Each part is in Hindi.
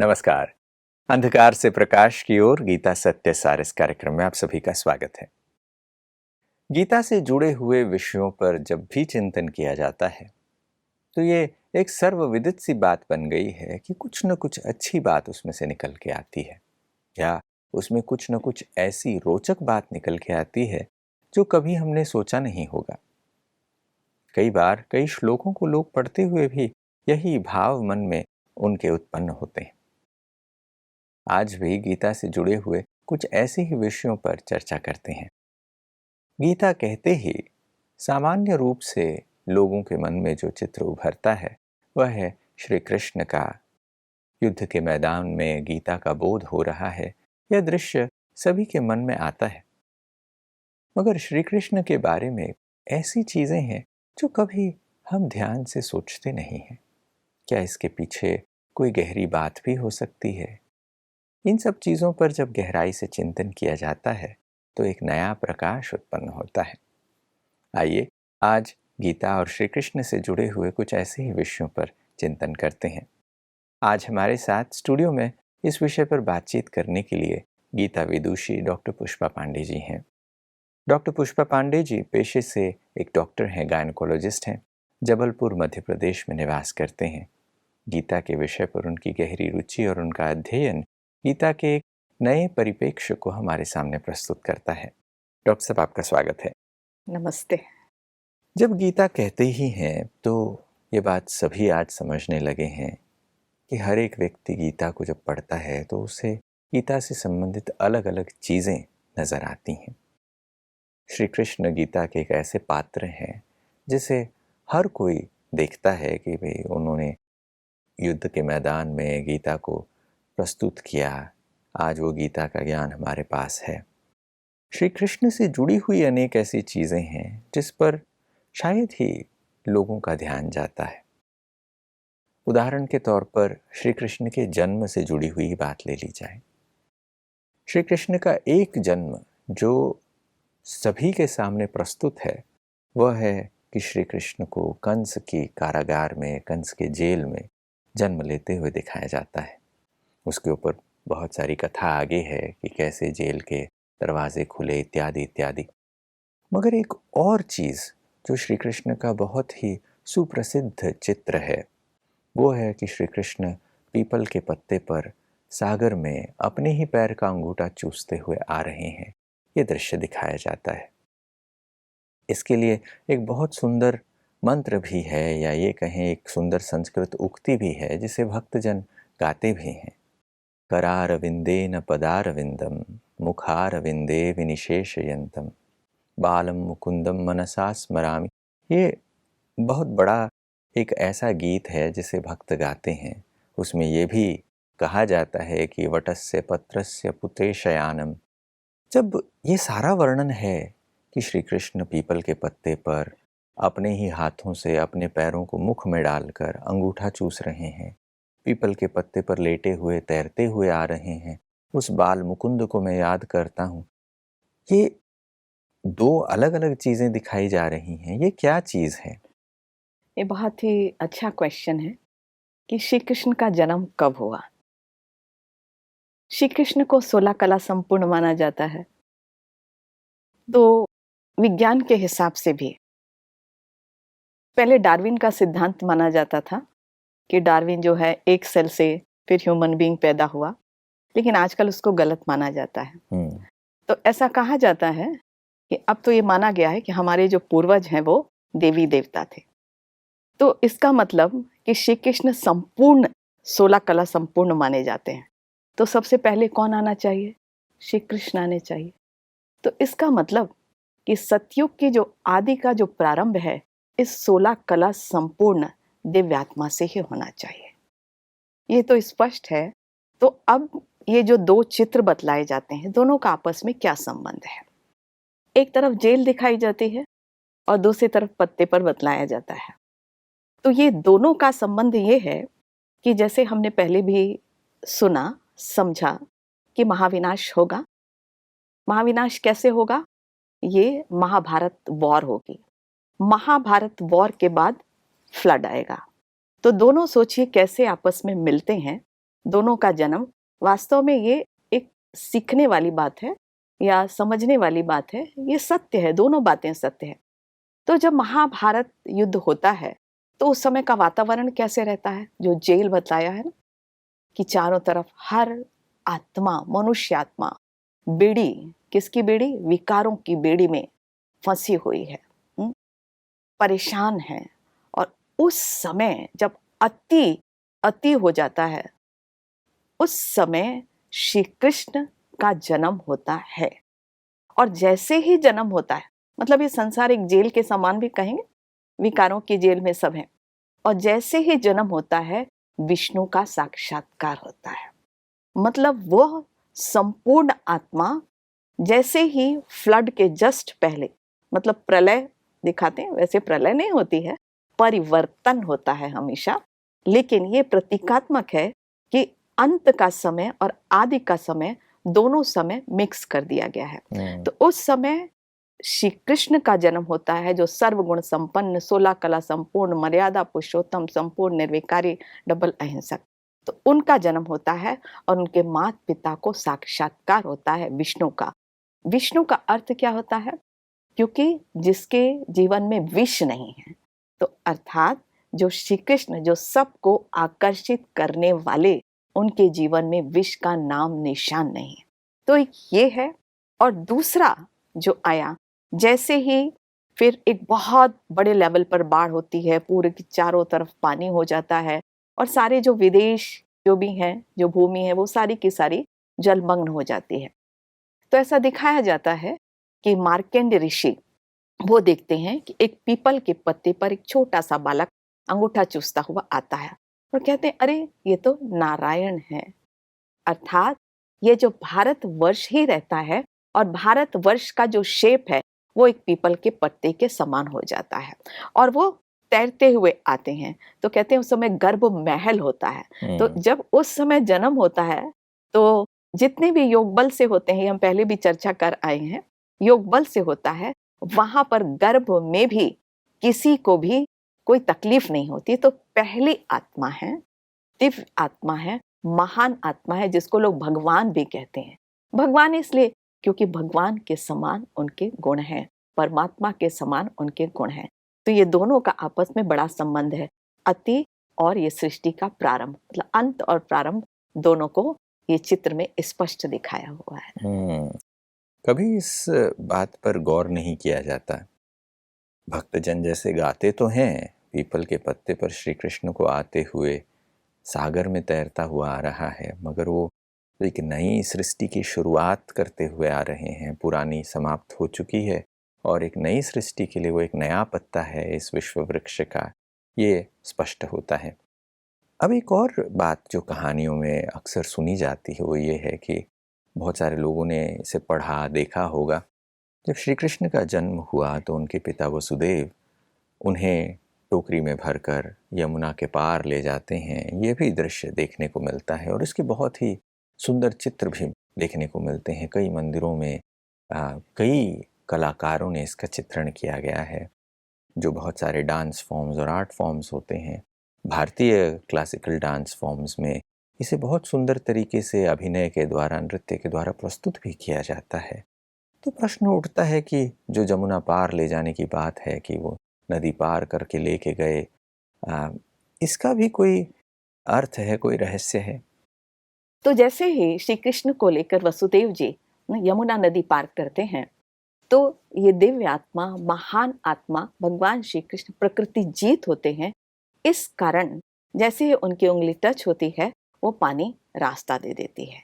नमस्कार। अंधकार से प्रकाश की ओर गीता सत्य सार इस कार्यक्रम में आप सभी का स्वागत है। गीता से जुड़े हुए विषयों पर जब भी चिंतन किया जाता है तो ये एक सर्वविदित सी बात बन गई है कि कुछ न कुछ अच्छी बात उसमें से निकल के आती है, या उसमें कुछ न कुछ ऐसी रोचक बात निकल के आती है जो कभी हमने सोचा नहीं होगा। कई बार कई श्लोकों को लोग पढ़ते हुए भी यही भाव मन में उनके उत्पन्न होते हैं। आज भी गीता से जुड़े हुए कुछ ऐसे ही विषयों पर चर्चा करते हैं। गीता कहते ही सामान्य रूप से लोगों के मन में जो चित्र उभरता है वह है श्री कृष्ण का। युद्ध के मैदान में गीता का बोध हो रहा है, यह दृश्य सभी के मन में आता है। मगर श्री कृष्ण के बारे में ऐसी चीजें हैं जो कभी हम ध्यान से सोचते नहीं हैं। क्या इसके पीछे कोई गहरी बात भी हो सकती है? इन सब चीज़ों पर जब गहराई से चिंतन किया जाता है तो एक नया प्रकाश उत्पन्न होता है। आइए आज गीता और श्री कृष्ण से जुड़े हुए कुछ ऐसे ही विषयों पर चिंतन करते हैं। आज हमारे साथ स्टूडियो में इस विषय पर बातचीत करने के लिए गीता विदुषी डॉक्टर पुष्पा पांडे जी हैं। डॉक्टर पुष्पा पांडे जी पेशे से एक डॉक्टर हैं, गायनकोलॉजिस्ट हैं, जबलपुर मध्य प्रदेश में निवास करते हैं। गीता के विषय पर उनकी गहरी रुचि और उनका अध्ययन गीता के एक नए परिप्रेक्ष्य को हमारे सामने प्रस्तुत करता है। डॉक्टर साहब, आपका स्वागत है। नमस्ते। जब गीता कहते ही हैं तो ये बात सभी आज समझने लगे हैं कि हर एक व्यक्ति गीता को जब पढ़ता है तो उसे गीता से संबंधित अलग अलग चीज़ें नज़र आती हैं। श्री कृष्ण गीता के एक ऐसे पात्र हैं जिसे हर कोई देखता है कि भाई उन्होंने युद्ध के मैदान में गीता को प्रस्तुत किया। आज वो गीता का ज्ञान हमारे पास है। श्री कृष्ण से जुड़ी हुई अनेक ऐसी चीज़ें हैं जिस पर शायद ही लोगों का ध्यान जाता है। उदाहरण के तौर पर श्री कृष्ण के जन्म से जुड़ी हुई बात ले ली जाए। श्री कृष्ण का एक जन्म जो सभी के सामने प्रस्तुत है वह है कि श्री कृष्ण को कंस की कारागार में, कंस के जेल में जन्म लेते हुए दिखाया जाता है। उसके ऊपर बहुत सारी कथा आगे है कि कैसे जेल के दरवाजे खुले इत्यादि इत्यादि। मगर एक और चीज़ जो श्री कृष्ण का बहुत ही सुप्रसिद्ध चित्र है वो है कि श्री कृष्ण पीपल के पत्ते पर सागर में अपने ही पैर का अंगूठा चूसते हुए आ रहे हैं। ये दृश्य दिखाया जाता है। इसके लिए एक बहुत सुंदर मंत्र भी है, या ये कहें एक सुंदर संस्कृत उक्ति भी है जिसे भक्तजन गाते भी हैं। करारविंदेन पदारविंदम मुखारविंदे विनिशेषयंतम बालम मुकुंदम मनसा स्मरामि। ये बहुत बड़ा एक ऐसा गीत है जिसे भक्त गाते हैं। उसमें ये भी कहा जाता है कि वटस्य पत्रस्य पुत्रे शयानम। जब ये सारा वर्णन है कि श्री कृष्ण पीपल के पत्ते पर अपने ही हाथों से अपने पैरों को मुख में डालकर अंगूठा चूस रहे हैं, पीपल के पत्ते पर लेटे हुए तैरते हुए आ रहे हैं, उस बाल मुकुंद को मैं याद करता हूँ। ये दो अलग अलग चीज़ें दिखाई जा रही हैं। ये क्या चीज़ है? ये बहुत ही अच्छा क्वेश्चन है कि श्री कृष्ण का जन्म कब हुआ। श्री कृष्ण को 16 कला संपूर्ण माना जाता है। तो विज्ञान के हिसाब से भी पहले डार्विन का सिद्धांत माना जाता था कि डार्विन जो है एक सेल से फिर ह्यूमन बीइंग पैदा हुआ, लेकिन आजकल उसको गलत माना जाता है। तो ऐसा कहा जाता है कि अब तो ये माना गया है कि हमारे जो पूर्वज हैं वो देवी देवता थे। तो इसका मतलब कि श्री कृष्ण संपूर्ण 16 कला संपूर्ण माने जाते हैं। तो सबसे पहले कौन आना चाहिए? श्री कृष्ण आने चाहिए। तो इसका मतलब कि सतयुग की जो आदि का जो प्रारंभ है इस 16 कला संपूर्ण दिव्यात्मा से ही होना चाहिए। ये तो स्पष्ट है। तो अब ये जो दो चित्र बतलाए जाते हैं दोनों का आपस में क्या संबंध है? एक तरफ जेल दिखाई जाती है और दूसरी तरफ पत्ते पर बतलाया जाता है। तो ये दोनों का संबंध ये है कि जैसे हमने पहले भी सुना, समझा कि महाविनाश होगा। महाविनाश कैसे होगा? ये महाभारत वॉर होगी। महाभारत वॉर के बाद फ्लड आएगा। तो दोनों सोचिए कैसे आपस में मिलते हैं दोनों का जन्म, वास्तव में ये एक सीखने वाली बात है या समझने वाली बात है, ये सत्य है, दोनों बातें सत्य है। तो जब महाभारत युद्ध होता है, तो उस समय का वातावरण कैसे रहता है? जो जेल बताया है ना, कि चारों तरफ हर आत्मा, मनुष्य आत्मा बेड़ी, किसकी बेड़ी? विकारों की बेड़ी में फंसी हुई है, परेशान है। और उस समय जब अति अति हो जाता है, उस समय श्री कृष्ण का जन्म होता है। और जैसे ही जन्म होता है, मतलब ये संसार एक जेल के समान भी कहेंगे, विकारों की जेल में सब हैं। और जैसे ही जन्म होता है, विष्णु का साक्षात्कार होता है। मतलब वह संपूर्ण आत्मा जैसे ही फ्लड के जस्ट पहले, मतलब प्रलय दिखाते हैं, वैसे प्रलय नहीं होती है, परिवर्तन होता है हमेशा, लेकिन ये प्रतीकात्मक है कि अंत का समय और आदि का समय, दोनों समय मिक्स कर दिया गया है। तो उस समय श्री कृष्ण का जन्म होता है, जो सर्वगुण संपन्न, 16 कला संपूर्ण, मर्यादा पुरुषोत्तम, संपूर्ण निर्विकारी, डबल अहिंसक। तो उनका जन्म होता है और उनके माता पिता को साक्षात्कार होता है विष्णु का। विष्णु का अर्थ क्या होता है? क्योंकि जिसके जीवन में विष नहीं है, तो अर्थात जो श्री कृष्ण, जो सबको आकर्षित करने वाले, उनके जीवन में विष का नाम निशान नहीं है। तो एक ये है। और दूसरा जो आया, जैसे ही फिर एक बहुत बड़े लेवल पर बाढ़ होती है, पूरे की चारों तरफ पानी हो जाता है और सारे जो विदेश जो भी हैं, जो भूमि है, वो सारी की सारी जलमग्न हो जाती है। तो ऐसा दिखाया जाता है कि मार्कंड ऋषि वो देखते हैं कि एक पीपल के पत्ते पर एक छोटा सा बालक अंगूठा चूसता हुआ आता है और कहते हैं, अरे ये तो नारायण है। अर्थात ये जो भारत वर्ष ही रहता है और भारत वर्ष का जो शेप है, वो एक पीपल के पत्ते के समान हो जाता है और वो तैरते हुए आते हैं। तो कहते हैं उस समय गर्भ महल होता है। तो जब उस समय जन्म होता है, तो जितने भी योग बल से होते हैं, हम पहले भी चर्चा कर आए हैं, योग बल से होता है, वहां पर गर्भ में भी किसी को भी कोई तकलीफ नहीं होती। तो पहली आत्मा है, दिव्य आत्मा है, महान आत्मा है, जिसको लोग भगवान भी कहते हैं। भगवान इसलिए क्योंकि भगवान के समान उनके गुण हैं, परमात्मा के समान उनके गुण हैं। तो ये दोनों का आपस में बड़ा संबंध है, अति और ये सृष्टि का प्रारंभ, मतलब अंत और प्रारंभ दोनों को ये चित्र में स्पष्ट दिखाया हुआ है। कभी इस बात पर गौर नहीं किया जाता। भक्तजन जैसे गाते तो हैं, पीपल के पत्ते पर श्री कृष्ण को आते हुए, सागर में तैरता हुआ आ रहा है, मगर वो एक नई सृष्टि की शुरुआत करते हुए आ रहे हैं। पुरानी समाप्त हो चुकी है और एक नई सृष्टि के लिए वो एक नया पत्ता है इस विश्व वृक्ष का, ये स्पष्ट होता है। अब एक और बात जो कहानियों में अक्सर सुनी जाती है, वो ये है कि बहुत सारे लोगों ने इसे पढ़ा, देखा होगा। जब श्री कृष्ण का जन्म हुआ तो उनके पिता वसुदेव उन्हें टोकरी में भरकर यमुना के पार ले जाते हैं। ये भी दृश्य देखने को मिलता है और इसके बहुत ही सुंदर चित्र भी देखने को मिलते हैं। कई मंदिरों में कई कलाकारों ने इसका चित्रण किया गया है। जो बहुत सारे डांस फॉर्म्स और आर्ट फॉर्म्स होते हैं, भारतीय क्लासिकल डांस फॉर्म्स में इसे बहुत सुंदर तरीके से अभिनय के द्वारा, नृत्य के द्वारा प्रस्तुत भी किया जाता है। तो प्रश्न उठता है कि जो जमुना पार ले जाने की बात है कि वो नदी पार करके लेके गए, इसका भी कोई अर्थ है, कोई रहस्य है? तो जैसे ही श्री कृष्ण को लेकर वसुदेव जी यमुना नदी पार करते हैं, तो ये दिव्य आत्मा, महान आत्मा भगवान श्री कृष्ण प्रकृति जीत होते हैं। इस कारण जैसे ही उनकी उंगली टच होती है, वो पानी रास्ता दे देती है।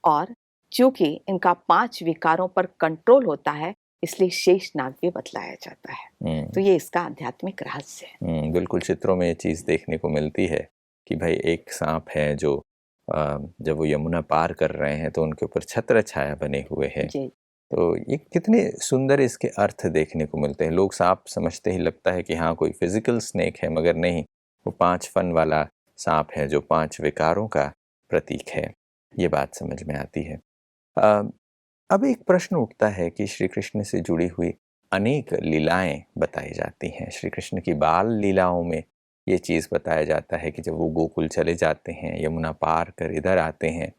और चूंकि इनका 5 विकारों पर कंट्रोल होता है, इसलिए शेष नाग भी बतलाया जाता है। तो ये इसका आध्यात्मिक रहस्य है। बिल्कुल, चित्रों में ये चीज़ देखने को मिलती है कि भाई एक सांप है जो जब वो यमुना पार कर रहे हैं तो उनके ऊपर छत्र छाया बने हुए हैं। जी। तो ये कितने सुंदर इसके अर्थ देखने को मिलते हैं। लोग सांप समझते ही लगता है कि हाँ, कोई फिजिकल स्नेक है, मगर नहीं, वो 5 फन वाला सांप है जो 5 विकारों का प्रतीक है। ये बात समझ में आती है। अब एक प्रश्न उठता है कि श्री कृष्ण से जुड़ी हुई अनेक लीलाएं बताई जाती हैं। श्री कृष्ण की बाल लीलाओं में ये चीज़ बताया जाता है कि जब वो गोकुल चले जाते हैं, यमुना पार कर इधर आते हैं,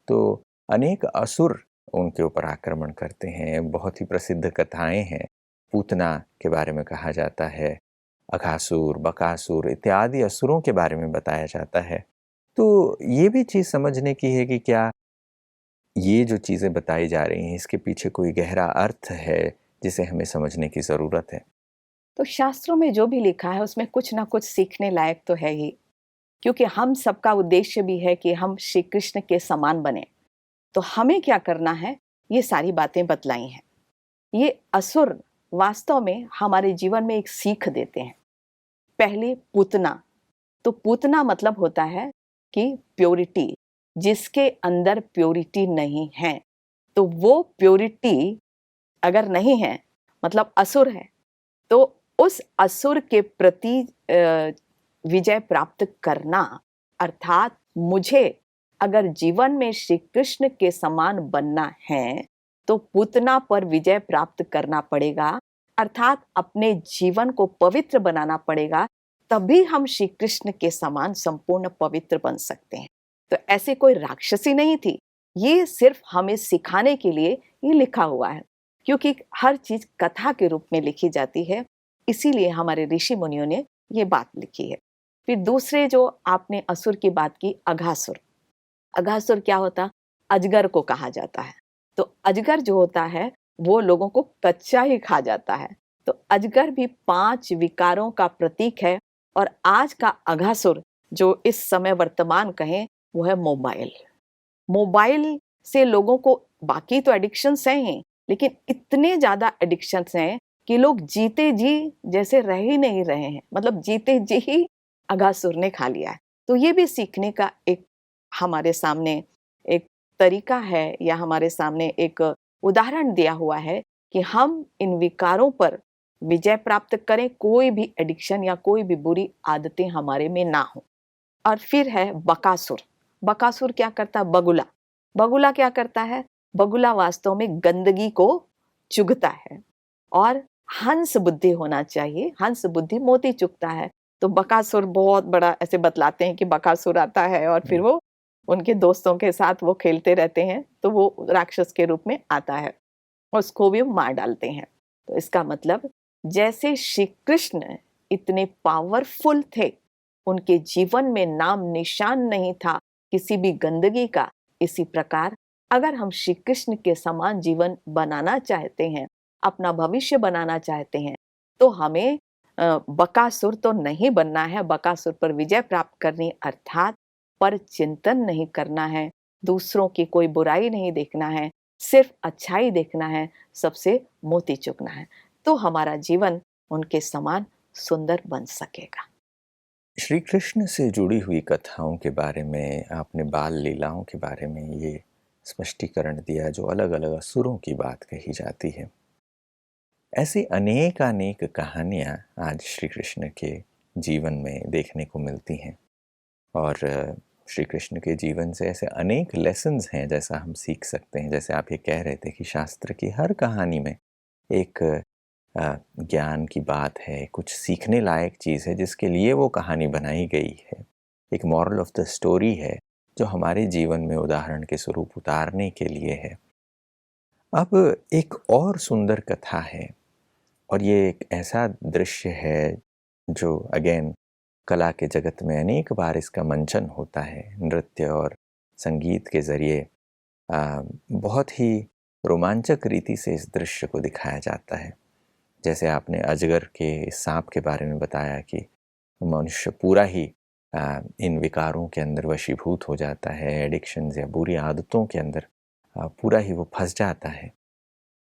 तो अनेक असुर उनके ऊपर आक्रमण करते हैं। बहुत ही प्रसिद्ध कथाएँ हैं। पूतना के बारे में कहा जाता है, अघासुर, बकासुर इत्यादि असुरों के बारे में बताया जाता है। तो ये भी चीज़ समझने की है कि क्या ये जो चीज़ें बताई जा रही हैं, इसके पीछे कोई गहरा अर्थ है, जिसे हमें समझने की ज़रूरत है? तो शास्त्रों में जो भी लिखा है उसमें कुछ ना कुछ सीखने लायक तो है ही, क्योंकि हम सबका उद्देश्य भी है कि हम श्री कृष्ण के समान बने। तो हमें क्या करना है, ये सारी बातें बतलाई हैं। ये असुर वास्तव में हमारे जीवन में एक सीख देते हैं। पहली पूतना, तो पूतना मतलब होता है कि प्योरिटी, जिसके अंदर प्योरिटी नहीं है, तो वो प्योरिटी अगर नहीं है मतलब असुर है, तो उस असुर के प्रति विजय प्राप्त करना, अर्थात मुझे अगर जीवन में श्री कृष्ण के समान बनना है तो पूतना पर विजय प्राप्त करना पड़ेगा, अर्थात अपने जीवन को पवित्र बनाना पड़ेगा, तभी हम श्री कृष्ण के समान संपूर्ण पवित्र बन सकते हैं। तो ऐसे कोई राक्षसी नहीं थी, ये सिर्फ हमें सिखाने के लिए ये लिखा हुआ है, क्योंकि हर चीज कथा के रूप में लिखी जाती है, इसीलिए हमारे ऋषि मुनियों ने ये बात लिखी है। फिर दूसरे जो आपने असुर की बात की, अघासुर। अघासुर क्या होता? अजगर को कहा जाता है। तो अजगर जो होता है वो लोगों को कच्चा ही खा जाता है। तो अजगर भी 5 विकारों का प्रतीक है, और आज का अघासुर जो इस समय वर्तमान कहें वो है मोबाइल। मोबाइल से लोगों को, बाकी तो एडिक्शंस हैं ही, लेकिन इतने ज़्यादा एडिक्शंस हैं कि लोग जीते जी जैसे रह ही नहीं रहे हैं, मतलब जीते जी ही अघासुर ने खा लिया है। तो ये भी सीखने का एक हमारे सामने एक तरीका है, या हमारे सामने एक उदाहरण दिया हुआ है कि हम इन विकारों पर विजय प्राप्त करें, कोई भी एडिक्शन या कोई भी बुरी आदतें हमारे में ना हो। और फिर है बकासुर। बकासुर क्या करता है? बगुला। बगुला क्या करता है? बगुला वास्तव में गंदगी को चुगता है, और हंस बुद्धि होना चाहिए, हंस बुद्धि मोती चुगता है। तो बकासुर बहुत बड़ा ऐसे बतलाते हैं कि बकासुर आता है और फिर वो उनके दोस्तों के साथ वो खेलते रहते हैं, तो वो राक्षस के रूप में आता है, उसको भी मार डालते हैं। तो इसका मतलब जैसे श्री कृष्ण इतने पावरफुल थे, उनके जीवन में नाम निशान नहीं था किसी भी गंदगी का, इसी प्रकार अगर हम श्री कृष्ण के समान जीवन बनाना चाहते हैं, अपना भविष्य बनाना चाहते हैं, तो हमें बकासुर तो नहीं बनना है, बकासुर पर विजय प्राप्त करनी, अर्थात पर चिंतन नहीं करना है, दूसरों की कोई बुराई नहीं देखना है, सिर्फ अच्छाई देखना है, सबसे मोती चुगना है, तो हमारा जीवन उनके समान सुंदर बन सकेगा। श्री कृष्ण से जुड़ी हुई कथाओं के बारे में, आपने बाल लीलाओं के बारे में ये स्पष्टीकरण दिया, जो अलग-अलग असुरों की बात कही जाती है। ऐसी अनेक कहानियाँ आज श्री कृष्ण के जीवन में देखने को मिलती हैं, और श्री कृष्ण के जीवन से ऐसे अनेक लेसन्स हैं जैसा हम सीख सकते हैं। जैसे आप ये कह रहे थे कि शास्त्र की हर कहानी में एक ज्ञान की बात है, कुछ सीखने लायक चीज़ है जिसके लिए वो कहानी बनाई गई है। एक मॉरल ऑफ द स्टोरी है जो हमारे जीवन में उदाहरण के स्वरूप उतारने के लिए है। अब एक और सुंदर कथा है, और ये एक ऐसा दृश्य है जो अगेन कला के जगत में अनेक बार इसका मंचन होता है। नृत्य और संगीत के ज़रिए बहुत ही रोमांचक रीति से इस दृश्य को दिखाया जाता है। जैसे आपने अजगर के, इस सांप के बारे में बताया कि मनुष्य पूरा ही इन विकारों के अंदर वशीभूत हो जाता है, एडिक्शंस या बुरी आदतों के अंदर पूरा ही वो फंस जाता है।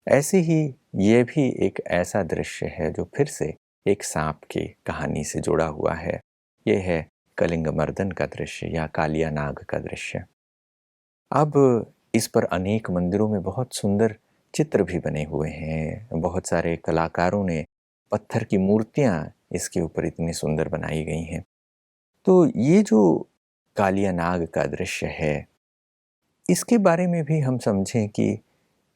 ऐसे ही ये भी एक ऐसा दृश्य है जो फिर से एक सांप की कहानी से जुड़ा हुआ है। ये है कलिंग मर्दन का दृश्य या कालिया नाग का दृश्य। अब इस पर अनेक मंदिरों में बहुत सुंदर चित्र भी बने हुए हैं। बहुत सारे कलाकारों ने पत्थर की मूर्तियाँ इसके ऊपर इतनी सुंदर बनाई गई हैं। तो ये जो कालिया नाग का दृश्य है, इसके बारे में भी हम समझें कि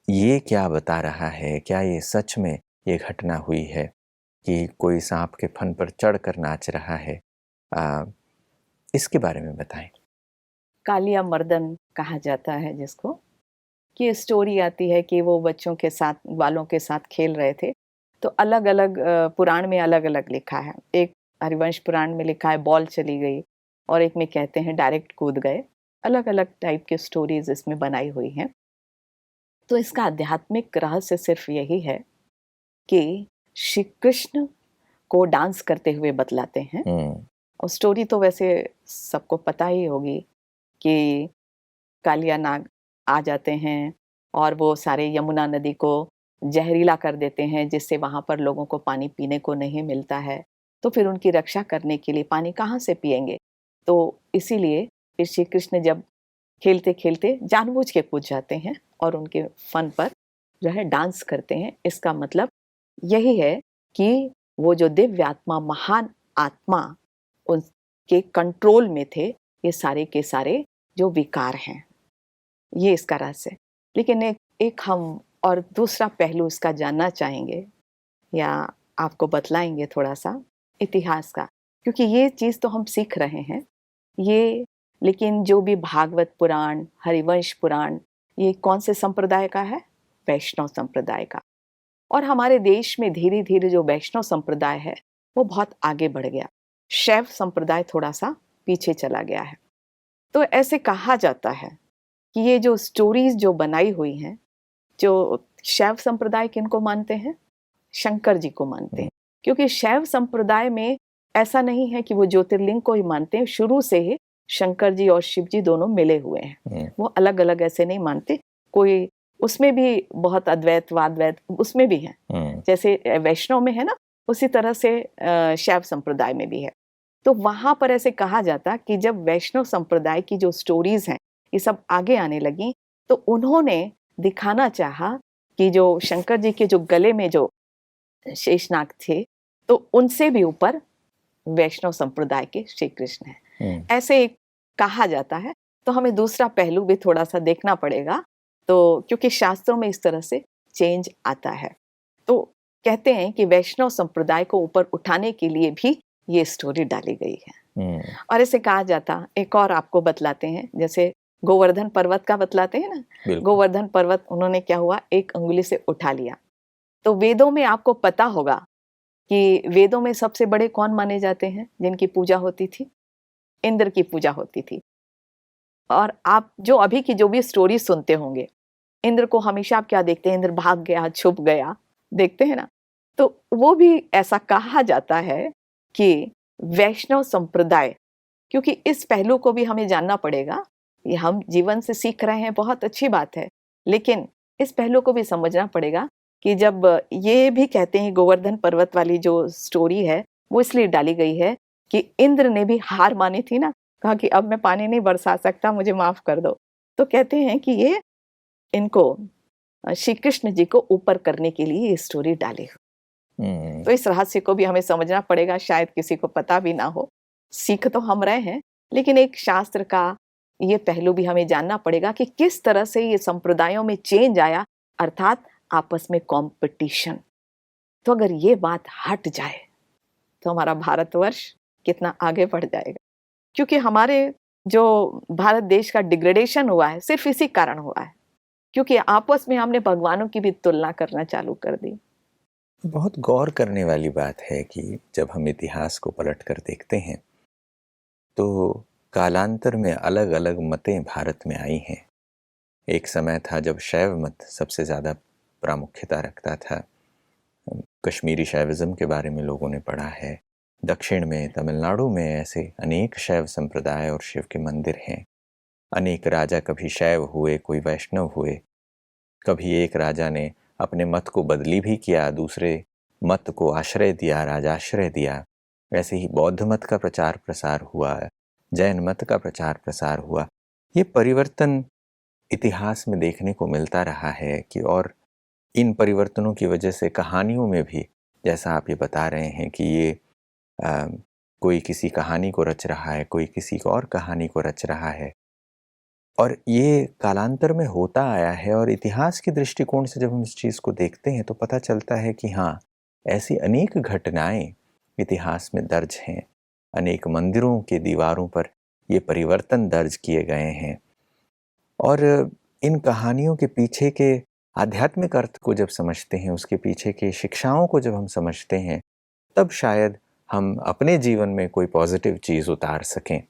ये क्या बता रहा है? क्या ये सच में ये घटना हुई है कि कोई सांप के फन पर चढ़कर नाच रहा है? इसके बारे में बताएं। कालिया मर्दन कहा जाता है जिसको, कि स्टोरी आती है कि वो बच्चों के साथ, बालों के साथ खेल रहे थे। तो अलग अलग पुराण में अलग अलग लिखा है। एक हरिवंश पुराण में लिखा है बॉल चली गई, और एक में कहते हैं डायरेक्ट कूद गए। अलग अलग टाइप के स्टोरीज इसमें बनाई हुई हैं। तो इसका आध्यात्मिक रहस्य सिर्फ यही है कि श्री कृष्ण को डांस करते हुए बतलाते हैं। और स्टोरी तो वैसे सबको पता ही होगी कि कालिया नाग आ जाते हैं और वो सारे यमुना नदी को जहरीला कर देते हैं, जिससे वहाँ पर लोगों को पानी पीने को नहीं मिलता है। तो फिर उनकी रक्षा करने के लिए पानी कहाँ से पिएंगे? तो इसीलिए फिर श्री कृष्ण जब खेलते खेलते जानबूझ के कूद जाते हैं और उनके फन पर जो है डांस करते हैं। इसका मतलब यही है कि वो जो दिव्य आत्मा, महान आत्मा, उनके कंट्रोल में थे ये सारे के सारे जो विकार हैं। ये इसका रहस्य है। लेकिन एक हम और दूसरा पहलू इसका जानना चाहेंगे, या आपको बतलाएंगे थोड़ा सा इतिहास का, क्योंकि ये चीज़ तो हम सीख रहे हैं ये। लेकिन जो भी भागवत पुराण, हरिवंश पुराण, ये कौन से संप्रदाय का है? वैष्णव संप्रदाय का। और हमारे देश में धीरे धीरे जो वैष्णव संप्रदाय है वो बहुत आगे बढ़ गया। शैव संप्रदाय थोड़ा सा पीछे चला गया है। तो ऐसे कहा जाता है कि ये जो स्टोरीज जो बनाई हुई हैं, जो शैव संप्रदाय किनको मानते हैं? शंकर जी को मानते हैं। क्योंकि शैव संप्रदाय में ऐसा नहीं है कि वो ज्योतिर्लिंग को ही मानते हैं। शुरू से ही शंकर जी और शिव जी दोनों मिले हुए हैं। वो अलग अलग ऐसे नहीं मानते। कोई उसमें भी बहुत अद्वैत वाद्वैत उसमें भी है, जैसे वैष्णव में है ना, उसी तरह से शैव संप्रदाय में भी है। तो वहां पर ऐसे कहा जाता कि जब वैष्णव संप्रदाय की जो स्टोरीज हैं ये सब आगे आने लगी, तो उन्होंने दिखाना चाहा कि जो शंकर जी के जो गले में जो शेषनाग थे, तो उनसे भी ऊपर वैष्णव संप्रदाय के श्री कृष्ण हैं। ऐसे कहा जाता है। तो हमें दूसरा पहलू भी थोड़ा सा देखना पड़ेगा, तो क्योंकि शास्त्रों में इस तरह से चेंज आता है। तो कहते हैं कि वैष्णव संप्रदाय को ऊपर उठाने के लिए भी ये स्टोरी डाली गई है। और ऐसे कहा जाता, एक और आपको बतलाते हैं, जैसे गोवर्धन पर्वत का बतलाते हैं ना। गोवर्धन पर्वत उन्होंने क्या हुआ, एक अंगुली से उठा लिया। तो वेदों में आपको पता होगा कि वेदों में सबसे बड़े कौन माने जाते हैं जिनकी पूजा होती थी? इंद्र की पूजा होती थी। और आप जो अभी की जो भी स्टोरी सुनते होंगे, इंद्र को हमेशा आप क्या देखते हैं? इंद्र भाग गया, छुप गया, देखते हैं ना। तो वो भी ऐसा कहा जाता है कि वैष्णव संप्रदाय, क्योंकि इस पहलू को भी हमें जानना पड़ेगा। ये हम जीवन से सीख रहे हैं, बहुत अच्छी बात है, लेकिन इस पहलू को भी समझना पड़ेगा कि जब ये भी कहते हैं गोवर्धन पर्वत वाली जो स्टोरी है वो इसलिए डाली गई है कि इंद्र ने भी हार मानी थी ना, कहा कि अब मैं पानी नहीं बरसा सकता, मुझे माफ कर दो। तो कहते हैं कि ये इनको श्री कृष्ण जी को ऊपर करने के लिए ये स्टोरी डाली हो। तो इस रहस्य को भी हमें समझना पड़ेगा, शायद किसी को पता भी ना हो। सीख तो हम रहे हैं, लेकिन एक शास्त्र का ये पहलू भी हमें जानना पड़ेगा कि किस तरह से ये संप्रदायों में चेंज आया, अर्थात आपस में कंपटीशन। तो अगर ये बात हट जाए तो हमारा भारतवर्ष कितना आगे बढ़ जाएगा। क्योंकि हमारे जो भारत देश का डिग्रेडेशन हुआ है सिर्फ इसी कारण हुआ है, क्योंकि आपस में हमने भगवानों की भी तुलना करना चालू कर दी। बहुत गौर करने वाली बात है कि जब हम इतिहास को पलट कर देखते हैं तो कालांतर में अलग अलग मतें भारत में आई हैं। एक समय था जब शैव मत सबसे ज़्यादा प्रामुख्यता रखता था। कश्मीरी शैविज़्म के बारे में लोगों ने पढ़ा है। दक्षिण में, तमिलनाडु में ऐसे अनेक शैव संप्रदाय और शिव के मंदिर हैं। अनेक राजा कभी शैव हुए, कोई वैष्णव हुए। कभी एक राजा ने अपने मत को बदली भी किया, दूसरे मत को आश्रय दिया, राजाश्रय दिया। वैसे ही बौद्ध मत का प्रचार प्रसार हुआ, जैन मत का प्रचार प्रसार हुआ। ये परिवर्तन इतिहास में देखने को मिलता रहा है कि और इन परिवर्तनों की वजह से कहानियों में भी, जैसा आप ये बता रहे हैं कि ये कोई किसी कहानी को रच रहा है, कोई किसी और कहानी को रच रहा है, और ये कालांतर में होता आया है। और इतिहास के दृष्टिकोण से जब हम इस चीज़ को देखते हैं तो पता चलता है कि हाँ, ऐसी अनेक घटनाएं इतिहास में दर्ज हैं अनेक मंदिरों के दीवारों पर ये परिवर्तन दर्ज किए गए हैं। और इन कहानियों के पीछे के आध्यात्मिक अर्थ को जब समझते हैं, उसके पीछे के शिक्षाओं को जब हम समझते हैं, तब शायद हम अपने जीवन में कोई पॉजिटिव चीज़ उतार सकें।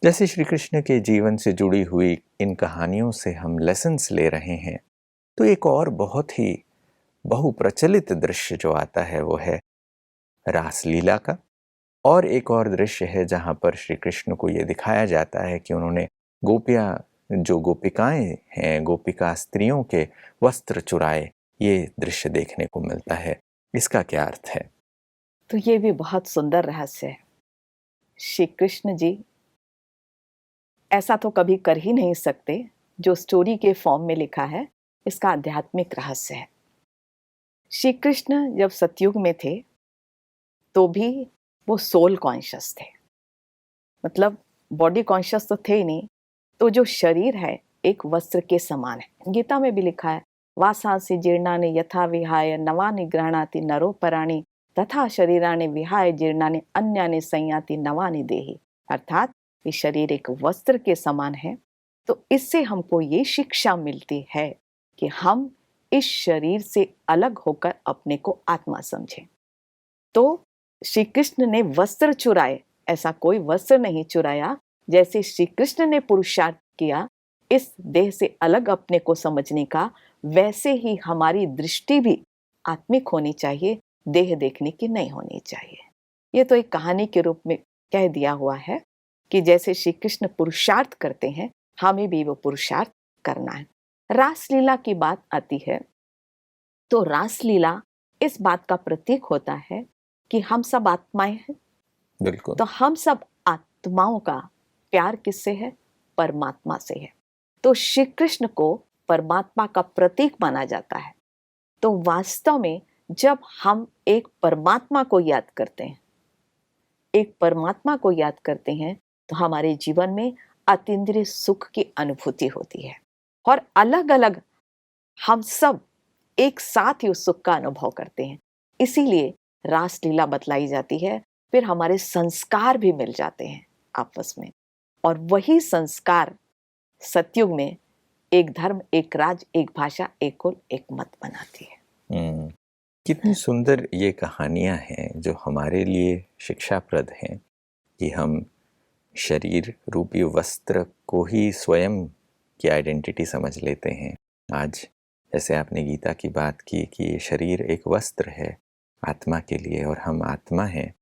जैसे श्री कृष्ण के जीवन से जुड़ी हुई इन कहानियों से हम लेसन्स ले रहे हैं, तो एक और बहुत ही बहुप्रचलित दृश्य जो आता है वो है रासलीला का। और एक और दृश्य है जहाँ पर श्री कृष्ण को ये दिखाया जाता है कि उन्होंने जो गोपिकाएं हैं, गोपिका स्त्रियों के वस्त्र चुराए। ये दृश्य देखने को मिलता है। इसका क्या अर्थ है? तो ये भी बहुत सुंदर रहस्य है। श्री कृष्ण जी ऐसा तो कभी कर ही नहीं सकते जो स्टोरी के फॉर्म में लिखा है। इसका आध्यात्मिक रहस्य है। श्री कृष्ण जब सतयुग में थे तो भी वो सोल कॉन्शियस थे, मतलब बॉडी कॉन्शियस तो थे ही नहीं। तो जो शरीर है एक वस्त्र के समान है। गीता में भी लिखा है, वासांसि जीर्णानि यथा विहाय नवानि गृह्णाति नरो पराणि तथा शरीरानि विहाय जीर्णानि अन्यानि संयाति नवानि देहि। अर्थात ये शरीर एक वस्त्र के समान है। तो इससे हमको ये शिक्षा मिलती है कि हम इस शरीर से अलग होकर अपने को आत्मा समझें। तो श्री कृष्ण ने वस्त्र चुराए, ऐसा कोई वस्त्र नहीं चुराया। जैसे श्री कृष्ण ने पुरुषार्थ किया इस देह से अलग अपने को समझने का, वैसे ही हमारी दृष्टि भी आत्मिक होनी चाहिए, देह देखने की नहीं होनी चाहिए। ये तो एक कहानी के रूप में कह दिया हुआ है कि जैसे श्री कृष्ण पुरुषार्थ करते हैं, हमें भी वो पुरुषार्थ करना है। रासलीला की बात आती है तो रासलीला इस बात का प्रतीक होता है कि हम सब आत्माएं हैं। बिल्कुल। तो हम सब आत्माओं का प्यार किससे है? परमात्मा से है। तो श्री कृष्ण को परमात्मा का प्रतीक माना जाता है। तो वास्तव में जब हम एक परमात्मा को याद करते हैं, तो हमारे जीवन में अतीन्द्रिय सुख की अनुभूति होती है और अलग अलग हम सब एक साथ ही उस सुख का अनुभव करते हैं। इसीलिए रासलीला बतलाई जाती है। फिर हमारे संस्कार भी मिल जाते हैं आपस में, और वही संस्कार सतयुग में एक धर्म, एक राज, एक भाषा, एक कुल, एक मत बनाती है। कितनी सुंदर ये कहानियां हैं जो हमारे लिए शिक्षाप्रद हैं कि हम शरीर रूपी वस्त्र को ही स्वयं की आइडेंटिटी समझ लेते हैं। आज जैसे आपने गीता की बात की कि ये शरीर एक वस्त्र है आत्मा के लिए और हम आत्मा हैं,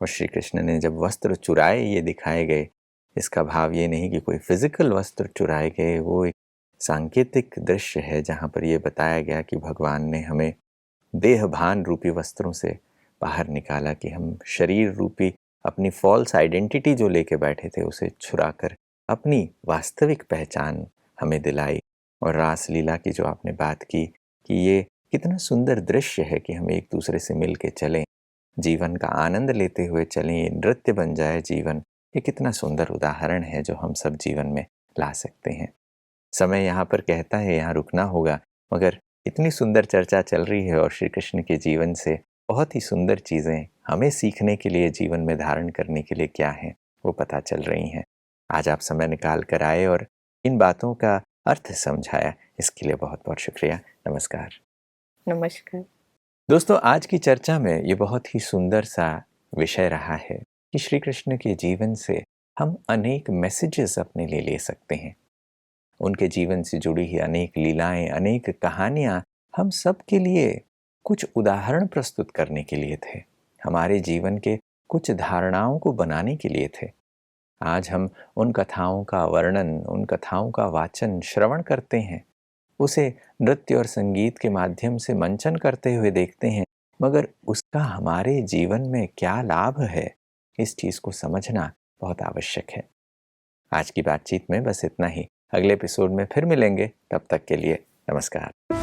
और श्री कृष्ण ने जब वस्त्र चुराए ये दिखाए गए, इसका भाव ये नहीं कि कोई फिजिकल वस्त्र चुराए गए, वो एक सांकेतिक दृश्य है जहाँ पर ये बताया गया कि भगवान ने हमें देह भान रूपी वस्त्रों से बाहर निकाला, कि हम शरीर रूपी अपनी फॉल्स आइडेंटिटी जो लेके बैठे थे उसे छुराकर अपनी वास्तविक पहचान हमें दिलाई। और रासलीला की जो आपने बात की कि ये कितना सुंदर दृश्य है कि हम एक दूसरे से मिल के चलें, जीवन का आनंद लेते हुए चलें, ये नृत्य बन जाए जीवन। ये कितना सुंदर उदाहरण है जो हम सब जीवन में ला सकते हैं। समय यहाँ पर कहता है यहाँ रुकना होगा, मगर इतनी सुंदर चर्चा चल रही है और श्री कृष्ण के जीवन से बहुत ही सुंदर चीज़ें हमें सीखने के लिए, जीवन में धारण करने के लिए क्या हैं वो पता चल रही हैं। आज आप समय निकाल कर आए और इन बातों का अर्थ समझाया, इसके लिए बहुत बहुत शुक्रिया। नमस्कार। नमस्कार। दोस्तों, आज की चर्चा में ये बहुत ही सुंदर सा विषय रहा है कि श्री कृष्ण के जीवन से हम अनेक मैसेजेस अपने लिए ले सकते हैं। उनके जीवन से जुड़ी ही अनेक लीलाएं, अनेक कहानियां हम सब के लिए कुछ उदाहरण प्रस्तुत करने के लिए थे, हमारे जीवन के कुछ धारणाओं को बनाने के लिए थे। आज हम उन कथाओं का वर्णन, उन कथाओं का वाचन, श्रवण करते हैं, उसे नृत्य और संगीत के माध्यम से मंचन करते हुए देखते हैं, मगर उसका हमारे जीवन में क्या लाभ है, इस चीज़ को समझना बहुत आवश्यक है। आज की बातचीत में बस इतना ही। अगले एपिसोड में फिर मिलेंगे, तब तक के लिए नमस्कार।